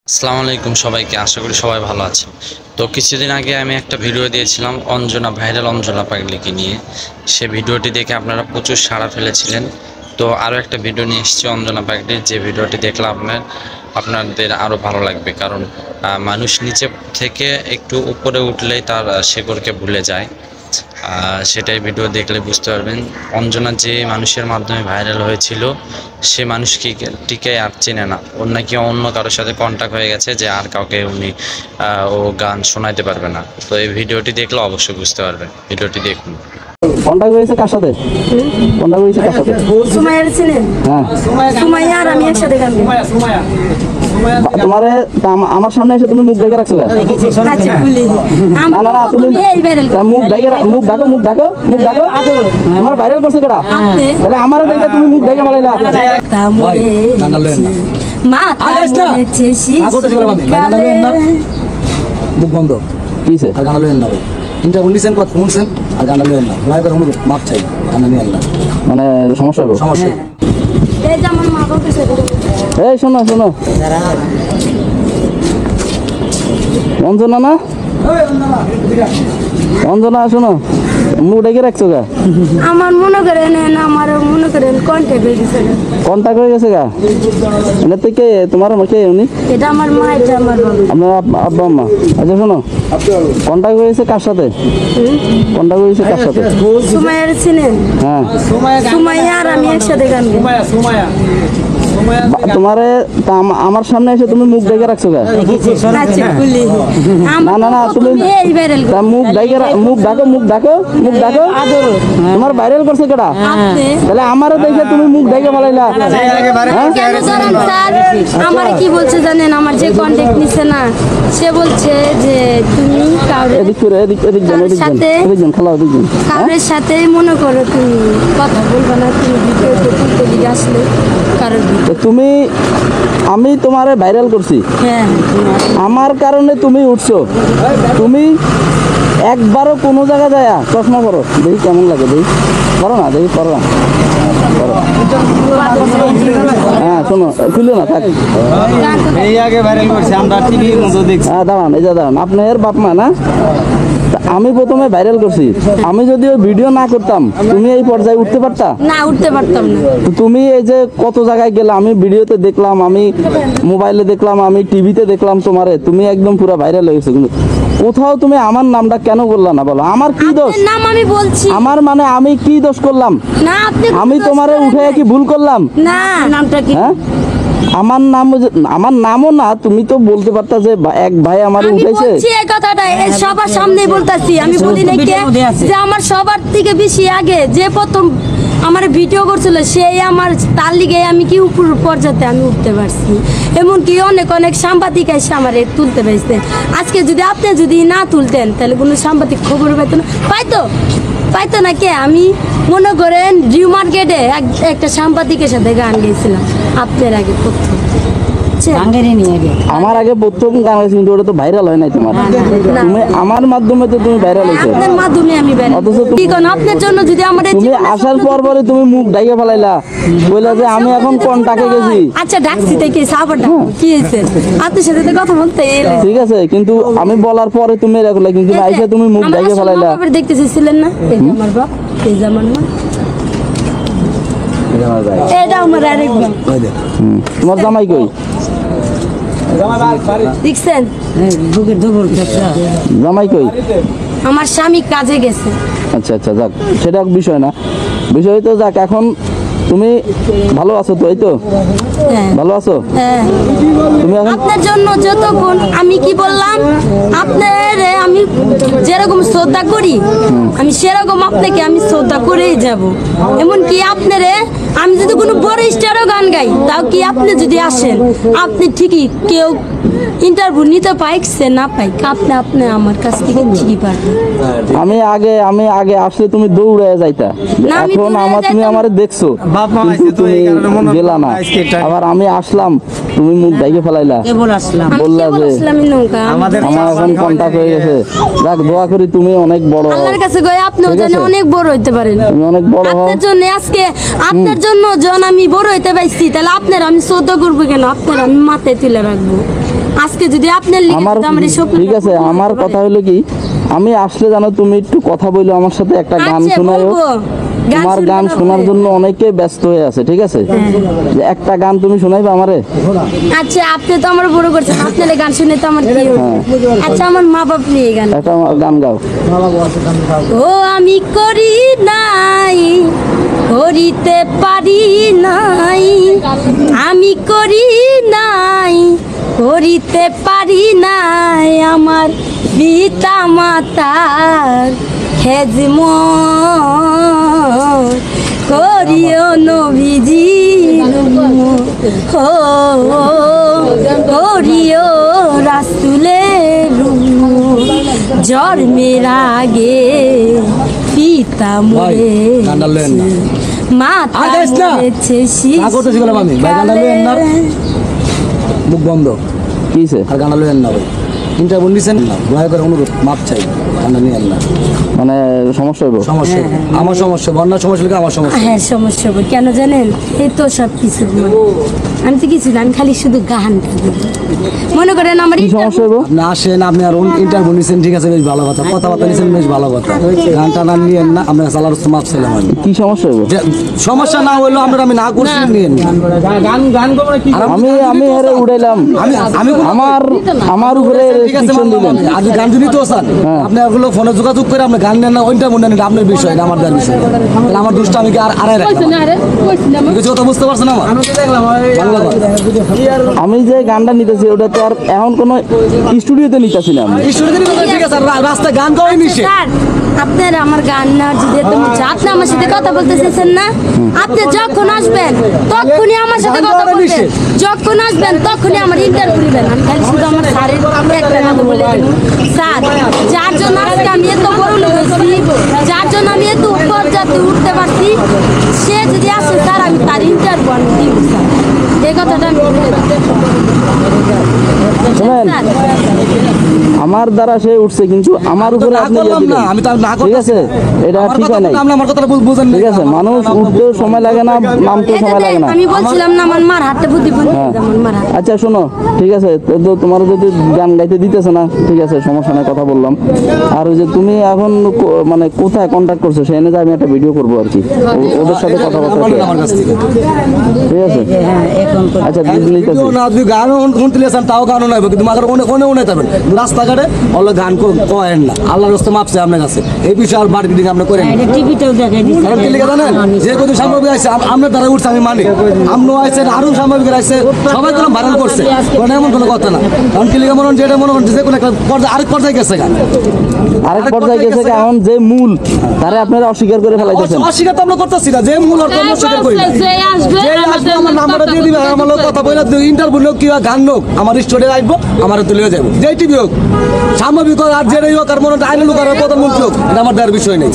আসসালামু আলাইকুম সবাইকে, আশা করি সবাই ভালো আছেন। তো কিছুদিন আগে আমি একটা ভিডিও দিয়েছিলাম অঞ্জনা, ভাইরাল অঞ্জনা পাগলিকে নিয়ে। সে ভিডিওটি দেখে আপনারা প্রচুর সাড়া ফেলেছিলেন। তো আরও একটা ভিডিও নিয়ে এসেছি অঞ্জনা পাগলির, যে ভিডিওটি দেখলে আপনাদের আরও ভালো লাগবে। কারণ মানুষ নিচে থেকে একটু উপরে উঠলেই তার শেকড়কে ভুলে যায়। সেটাই ভিডিও দেখলে বুঝতে পারবেন। অঞ্জনা যে মানুষের মাধ্যমে ভাইরাল হয়েছিল, সে মানুষকে টিকে আর চেনে না। ওর নাকি অন্য কারোর সাথে কন্ট্যাক্ট হয়ে গেছে, যে আর কাউকে ও গান শোনাইতে পারবে না। তো এই ভিডিওটি দেখলে অবশ্যই বুঝতে পারবেন। ভিডিওটি দেখুন। কন্টাক্ট হয়েছে কার সাথে? কন্টাক্ট হয়েছে কার সাথে? সুমাইয়ার ছিলেন। হ্যাঁ, সুমাইয়া আর আমি একসাথে গান গাই। তোমারে আমার সামনে এসে তুমি মুখ ঢেকে রাখছো কেন? আচ্ছা বলি না না না, তুমি এই ভাইরাল মুখ ঢেকে মুখ ঢাকো, মুখ ঢাকো, মুখ ঢাকো। আমার ভাইরাল করছে কেডা? তাহলে আমারও দেখে তুমি মুখ ঢেকে বলাইলা। মুখ বন্ধ কিছে? আর গানা লইেন না। ইন্টারভিউ নিছেন, কথা শুনছেন, আর গানা লইেন না। লাইভের অনুরোধ, মাপ চাই, গানা নিয়েন না। মানে সমস্যা হবে। সমস্যা এই যে আমার মা বাবার সাথে এই শোনো শোনো, অঞ্জনা না, অঞ্জনা শোনো, মুখ ঢেকে রাখছো গা। আমার মনে করেন আমার মনে করেন কন্ট্যাক্ট হয়ে গেছে। কন্টাক্ট হয়ে গেছে গা। এটা থেকে তোমার কে উনি? এটা আমার মা, এটা আমার বাবা। আপনার আব্বা আম্মা? আচ্ছা শোনো, কন্টাক্ট হয়েছে কার সাথে? কন্টাক্ট হয়েছে কার সাথে? সুমাইয়ার ছিলেন। হ্যাঁ, সুমাইয়া আর আমি একসাথে গান গাই। তোমারে আমার সামনে এসে তুমি মুখ ঢেকে রাখছো গা। আচ্ছা বলি না না না, তুমি এই ভাইরাল মুখ ঢেকে মুখ ঢাকো, মুখ ঢাকো, মুখ ঢাকো। তোমার ভাইরাল করছে কেডা? তাহলে আমারও দেখে তুমি মুখ ঢেকে বলাইলা। কেন জানেন স্যার, আমার কি বলছে জানেন? আমার যে কন্ট্যাক্ট নিছে না, সে বলছে যে তুমি কাউরে এদিক করে এদিক এদিক যান, এদিক যান, এদিক যান, খালা এদিক যান। কারোর সাথে মনে করো তুমি কথা বলবে না, তুমি ভিডিওতে তুলতে দিকে আসলে কারোর তো তুমি, আমি তোমারে ভাইরাল করছি, হ্যাঁ আমার কারণে তুমি উঠছো। তুমি একবারও কোনো জায়গা যায় চশমা করো, দেখি কেমন লাগে, দেখি করো না, দেখি করো না, করো। হ্যাঁ শোনো, খুলো না, থাক। এই আগে ভাইরাল করছে, আমরা টিভির মধ্যে দেখছি। হ্যাঁ দাঁড়ান, এই যে দাঁড়ান, আপনার বাপ মা না? তা আমি প্রথমে ভাইরাল করছি। আমি যদি ওই ভিডিও না করতাম, তুমি এই পর্যায়ে উঠতে পারতা? না, উঠতে পারতাম না। তো তুমি এই যে কত জায়গায় গেলে, আমি ভিডিওতে দেখলাম, আমি মোবাইলে দেখলাম, আমি টিভিতে দেখলাম তোমারে, তুমি একদম পুরো ভাইরাল হয়ে গেছো। কিন্তু কোথাও তুমি আমার নামটা কেন বললা না? বলো, আমার কি দোষ? আপনার নাম আমি বলছি আমার মানে আমি কি দোষ করলাম? না, আপনি আমি তোমারে উঠে কি ভুল করলাম? না, নামটা কি? হ্যাঁ, আমার নাম, আমার নামও না, তুমি তো বলতে পারতা যে এক ভাই আমার আমি উঠেছে। বলছি এই কথাটা এই সবার সামনে বলতাছি। আমি বলি না যে আমার সবার থেকে বেশি আগে যে প্রথম আমার ভিডিও করছিল, সেই আমার তার লিগে আমি কি উপর পর্যায়ে আমি উঠতে পারছি। এমনকি অনেক অনেক সাংবাদিক এসে আমার তুলতে পারছে। আজকে যদি আপনি যদি না তুলতেন, তাহলে কোনো সাংবাদিক খবর পাইতো না, পাইতো না কে? আমি মনে করেন নিউ মার্কেটে একটা সাংবাদিকের সাথে গান গেছিলাম আপনার আগে প্রথম। আমার আগে প্রথম গান হয়েছে, কিন্তু ওটা তো ভাইরাল হয় নাই তোমার। তুমি আমার মাধ্যমে তো তুমি ভাইরাল হয়েছো। আপনার মাধ্যমে আমি অথচ আপনার জন্য যদি আমার তুমি আসার পর পরে তুমি মুখ ঢাইকে ফেলাইলা, বললা যে আমি এখন কন্টাক্টে গেছি। আচ্ছা ডাকছি থেকে সাবাটা কি হয়েছে? আপনার সাথে তো কথা বলতে এলে। ঠিক আছে, কিন্তু আমি বলার পরে তুমি এরকম লাগে, কিন্তু আইসা তুমি মুখ ঢাইকে ফেলাইলা। আমার দেখতে চেয়েছিলেন না? এই যে আমার বাপ, এই যে আমার মা, এটা আমার আরেক বাপ। তোমার জামাই কই? দেখছেন? জামাই কই? আমার স্বামী কাজে গেছে। আচ্ছা আচ্ছা, যাক, সেটা বিষয় না, বিষয় তো যাক। এখন তুমি ভালো আছো তো? এই তো হ্যাঁ ভালো আছো? হ্যাঁ, তুমি এখন আপনার জন্য যতক্ষণ আমি কি বললাম, আপনার আমি যেরকম শ্রদ্ধা করি, আমি সেরকম আপনাকে আমি শ্রদ্ধা করেই যাব। এমনকি আপনারে আমি যদি কোনো বড় স্টারও গান গাই, তাও কি আপনি যদি আসেন, আপনি ঠিকই কেউ ইন্টারভিউ নিতে পাইছে না পাই, আপনি আমার কাছ থেকে ঠিকই পারবেন। আমি আগে আসলে তুমি দৌড়ে যাইতা, না, আমি এখন দৌড়ে তুমি যাইতাম। আমারে দেখছো, বাপ মা কিন্তু আইছে তো, এই কারণে তুমি মনে হয় গেলা না। আজকে এটা- আবার আমি আসলাম, তুমি মুখ ঢাইকে ফেলাইলা, আমি বললা কেবল যে ইসলামী নৌকা। আমাদের আমার এখন কন্টাক্ট হয়ে গেছে। যাক, দোয়া করি তুমি অনেক বড়, আল্লাহর কাছে গিয়ে আপনিও ঠিক যেন আছে? অনেক বড় হইতে পারেন। তুমি অনেক বড় হও। আপনার জন্য আজকে আপনার জন্য যখন আমি বড় হইতে পারছি, তাহলে আপনার আমি শ্রদ্ধা করবো কেন? আপনার আমি মাথায় তুলে রাখবো। আজকে যদি আপনার লিগে আমার যদি আমার এই স্বপ্ন ঠিক আছে, আমার কথা হলো কি, আমি আসলে জানো তুমি একটু কথা বললো আমার সাথে, একটা গান আচ্ছা, শোনায়ও। বলবো। গান তোমার গান শুনবো না শোনার বলে। জন্য অনেকে ব্যস্ত হয়ে আছে, ঠিক আছে? যে একটা গান তুমি শোনাইবে আমারে? আচ্ছা, আপনি তো আমার বড় করছেন, আপনার এই গান শুনে তো আমার কি হবে? আচ্ছা, আমার মা বাপ নিয়ে গান। একটা গান গাও। ও আমি করি নাই, করিতে পারি নাই, আমি করি নাই, করিতে পারি নাই, আমার পিতা মাতার খেজমত করিও নবীজি হো, করিও রাসূলের জন্মের আগে পিতা মরে গানটা লইয়েন না। মাতা আগাইস না। মরেছে না করতেছি বললাম আমি, ভাই গানটা লইয়েন না। মুখ বন্ধ, কিছে? আর গানটা লইয়েন না ভাই। ইন্টারভিউ নিছেন না, দয়া করে অনুরোধ, মাপ চাই, গানটা নিয়েন না। মানে সমস্যা হইব? সমস্যা আমার সমস্যা, বন্যার সমস্যা হলে আমার সমস্যা। হ্যাঁ, সমস্যা হবে কেন জানেন? এই তো সব কিছু আমি তো কিছু না, আমি খালি শুধু গানটা দেবো। মনে করেন আমার কি সমস্যা হইব? আপনি আসেন, আপনি আর ইন্টারভিউ নিছেন, ঠিক আছে, বেশ ভালো কথা, কথাবার্তা নিছেন, বেশ ভালো কথা। গানটা না নিয়েন না, আমরা সালার মাপ চাইলাম আমি। কি সমস্যা হইব? যে সমস্যা না হইলো আমরা, আমি না করছি, নিয়েন না। আমি হেরে উড়াইলাম, আমি আমার উপরে ঠিক আছে, রেস্ট্রিকশন দিলেন। আপনি গান যদি তো চান, আপনি ওগুলো ফোনে যোগাযোগ করে আপনি গান নেন না, ওইটা মনে নেন, আপনার বিষয় না, আমার বিষয়। তাহলে আমার দোষটা আমি কি আর আড়াই রাখলাম? কিছু কথা বুঝতে পারছেন আমার? বাংলা কথা। আমি যে গানটা নিতেছি ওটা তো আর এখন কোনো স্টুডিওতে নিতেছি না আমি। ঈশ্বরের কথা ঠিক আছে, আর রাস্তায় গান গাওয়াই নিষেধ। স্যার, আপনার আমার গান না যদি আপনি আমার সাথে কথা বলতে চাইছেন না, আপনি যখন আসবেন তখনই আমার সাথে কথা বলবেন, যখন আসবেন তখনই আমার ইন্টারভিউ দিবেন। আমি খালি শুধু আমার স্যারের একটা কথা বলে দেব, স্যার যার জন্য আজকে আমি এত বড় লোক হয়েছি, যার জন্য আমি এত পর্যায়ে উঠতে পারছি, সে যদি আসে স্যার আমি তার ইন্টারভিউ আমি দিব স্যার, এই কথাটা আমি বলে দেব। শুনেন, স্যার, আমার দ্বারা সে উঠছে, কিন্তু আমার উপরে না আপনি ইয়ে করলাম দিলেন। না, আমি তো না ঠিক আছে, এটা আমার ঠিক কথা হয় নাই। আপনি আমার কথাটা বুঝেন না। ঠিক আছে, মানুষ উঠতেও সময় লাগে না, নামতেও এই যে সময় লাগে না। আমি বলছিলাম না আমার মার হাতে বুদ্ধি আমার মার হাতে। আচ্ছা শোনো, ঠিক আছে, তো তোমার যদি গান গাইতে দিতেছে না, ঠিক আছে, সমস্যা নাই, কথা বললাম। আর ওই যে তুমি এখন মানে কোথায় কন্ট্যাক্ট করছো, সেখানে যে আমি একটা ভিডিও করবো আর কি, ওদের সাথে কথাবার্তা বলেন বলে। আমার কাছ থেকে। ঠিক আছে, আচ্ছা নিতেছি। ভিডিও না, যদি গানও শুনতে লেছেন তাও গানও নাই, কিন্তু মাগার অনে যাবেন রাস্তাঘাটে অল গান কয়েন না, আল্লাহর রাস্তা মাপছে আপনার কাছে, এই বিষয়ে আর মার্কেটিং আপনি করেন না। টিভিতেও দেখাই দিচ্ছে। কারণ কি লিখে জানেন, যে কত সামগ্রী আছে আপনার দ্বারা উঠছে আমি মানি, আপনিও আইছেন, আরো সামগ্রী আছে, সবাই কোনো ভাইরাল করছে, কোনো এমন কোনো কথা না। কারণ কি লিখে মনে হন, যেটা মনে হন যে কোনো একটা পর্যায়ে আরেক পর্যায়ে গেছে গান, আরেক পর্যায়ে গেছে, এখন যে মূল তারে আপনারা অস্বীকার করে ফেলাইতেছেন। অস্বীকার তো আমরা করতেছি না, যে মূল অর্থ আমরা অস্বীকার করি না। যে আসবে আমার নাম্বারটা দিয়ে দিবে, আমার লোক কথা বলে ইন্টারভিউ লোক কি গান লোক আমার স্টুডিও আসবো, আমার তুলে যাবো, যেই টিভি হোক, সাময়িক হোক আর যেটাই হোক, আর মনে হয় আইনের লোক আর প্রধানমন্ত্রী হোক, এটা আমার দেওয়ার বিষয় নেই।